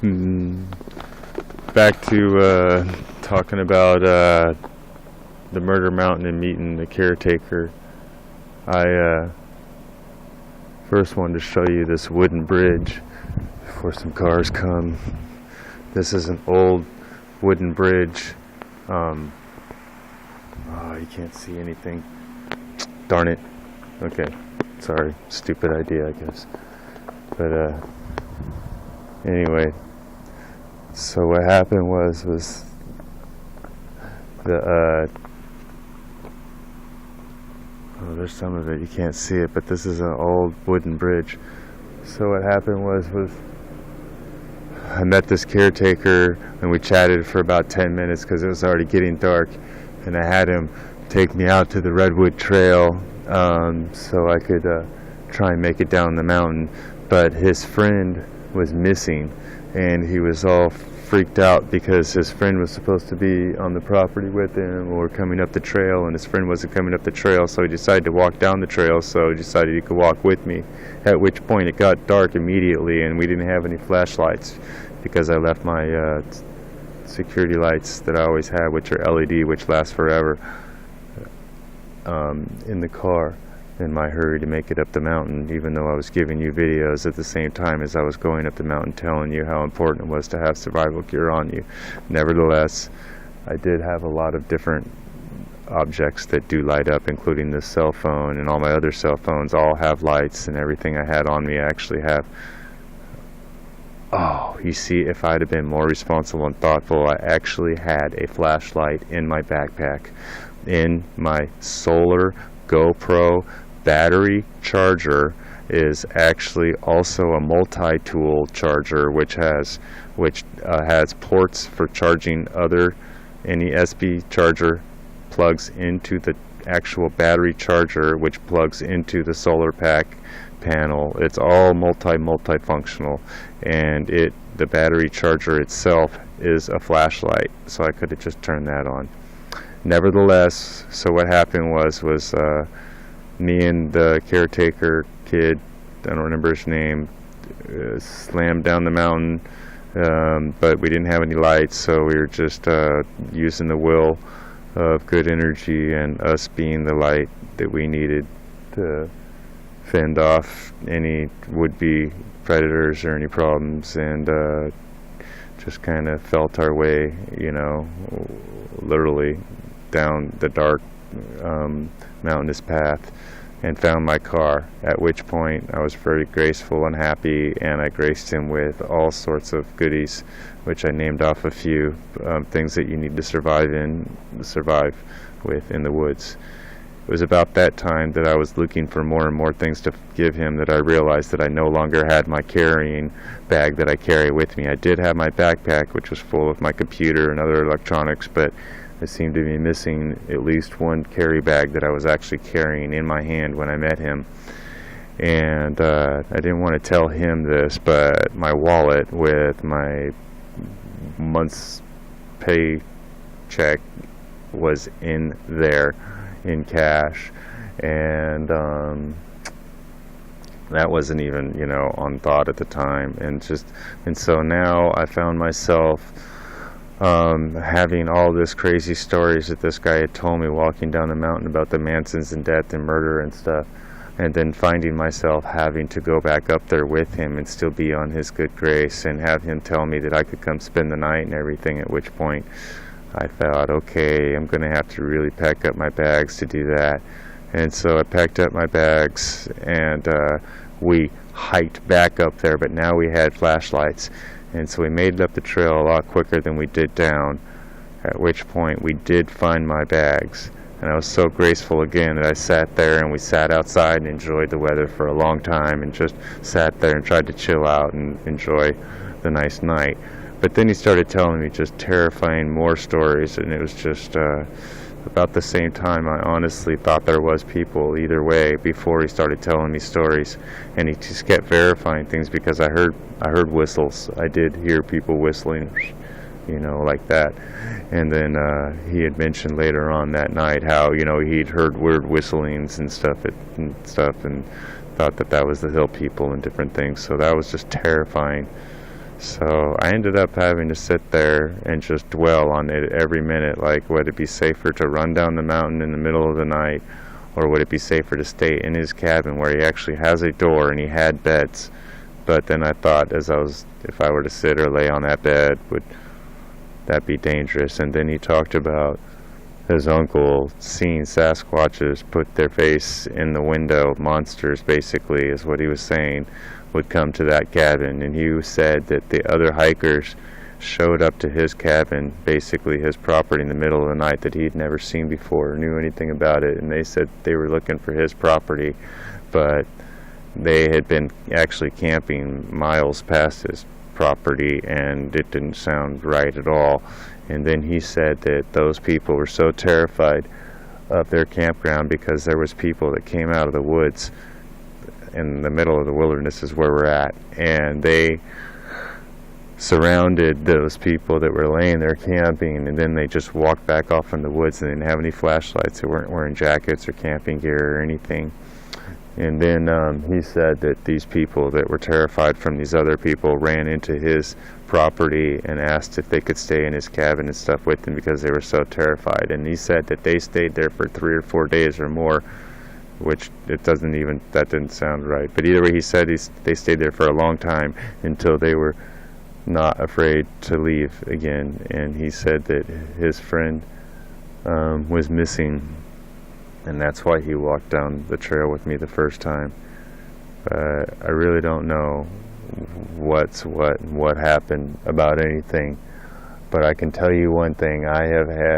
Mm, Back to talking about the Murder Mountain and meeting the caretaker. I first wanted to show you this wooden bridge before some cars come. This is an old wooden bridge. Oh, you can't see anything. Darn it. Okay, sorry, stupid idea, I guess. But anyway, so what happened was the oh, there's some of it, you can't see it, but this is an old wooden bridge. So what happened was I met this caretaker and we chatted for about 10 minutes because it was already getting dark, and I had him take me out to the Redwood Trail so I could try and make it down the mountain. But his friend was missing, and he was all freaked out because his friend was supposed to be on the property with him or coming up the trail, and his friend wasn't coming up the trail, so he decided to walk down the trail. So he decided he could walk with me, at which point it got dark immediately, and we didn't have any flashlights because I left my security lights that I always have, which are LED, which last forever, in the car in my hurry to make it up the mountain, even though I was giving you videos at the same time as I was going up the mountain telling you how important it was to have survival gear on you. Nevertheless, I did have a lot of different objects that do light up, including this cell phone, and all my other cell phones all have lights, and everything I had on me I actually have. Oh, you see, if I'd have been more responsible and thoughtful, I actually had a flashlight in my backpack, in my solar GoPro battery charger is actually also a multi-tool charger, which has ports for charging any USB charger plugs into the actual battery charger, which plugs into the solar pack panel. It's all multifunctional, and the battery charger itself is a flashlight, so I could have just turned that on. Nevertheless, so what happened was me and the caretaker kid, I don't remember his name, slammed down the mountain, but we didn't have any lights, so we were just using the will of good energy and us being the light that we needed to fend off any would-be predators or any problems, and just kind of felt our way, literally down the dark mountainous path, and found my car, at which point I was very graceful and happy, and I graced him with all sorts of goodies, which I named off a few things that you need to survive with in the woods. It was about that time that I was looking for more and more things to give him that I realized that I no longer had my carrying bag that I carry with me. I did have my backpack, which was full of my computer and other electronics, but I seemed to be missing at least one carry bag that I was actually carrying in my hand when I met him. And I didn't want to tell him this, but my wallet with my month's pay check was in there in cash, and that wasn't even on thought at the time, and so now I found myself having all this crazy stories that this guy had told me walking down the mountain about the Mansons and death and murder and stuff, and then finding myself having to go back up there with him and still be on his good grace and have him tell me that I could come spend the night and everything, at which point I thought, okay, I'm going to have to really pack up my bags to do that. And so I packed up my bags, and we hiked back up there, but now we had flashlights. And so we made it up the trail a lot quicker than we did down, at which point we did find my bags. And I was so graceful again that I sat there, and we sat outside and enjoyed the weather for a long time, and just sat there and tried to chill out and enjoy the nice night. But then he started telling me just terrifying more stories, and it was just about the same time I honestly thought there was people either way before he started telling me stories. And he just kept verifying things, because I heard whistles. I did hear people whistling, like that. And then he had mentioned later on that night how he'd heard weird whistlings and stuff and thought that was the hill people and different things. So that was just terrifying. So I ended up having to sit there and just dwell on it every minute, like would it be safer to run down the mountain in the middle of the night, or would it be safer to stay in his cabin where he actually has a door and he had beds. But then I thought, if I were to sit or lay on that bed, would that be dangerous? And then he talked about his uncle seeing Sasquatches put their face in the window. Monsters, basically, is what he was saying, would come to that cabin. And he said that the other hikers showed up to his cabin, basically his property, in the middle of the night that he'd never seen before or knew anything about it. And they said they were looking for his property, but they had been actually camping miles past his property, and it didn't sound right at all. And then he said that those people were so terrified of their campground because there was people that came out of the woods in the middle of the wilderness is where we're at, and they surrounded those people that were laying there camping, and then they just walked back off in the woods, and they didn't have any flashlights. They weren't wearing jackets or camping gear or anything. And then he said that these people that were terrified from these other people ran into his property and asked if they could stay in his cabin and stuff with him because they were so terrified. And he said that they stayed there for 3 or 4 days or more, which that didn't sound right. But either way, he said they stayed there for a long time until they were not afraid to leave again. And he said that his friend was missing, and that's why he walked down the trail with me the first time. But I really don't know what happened about anything. But I can tell you one thing: I have had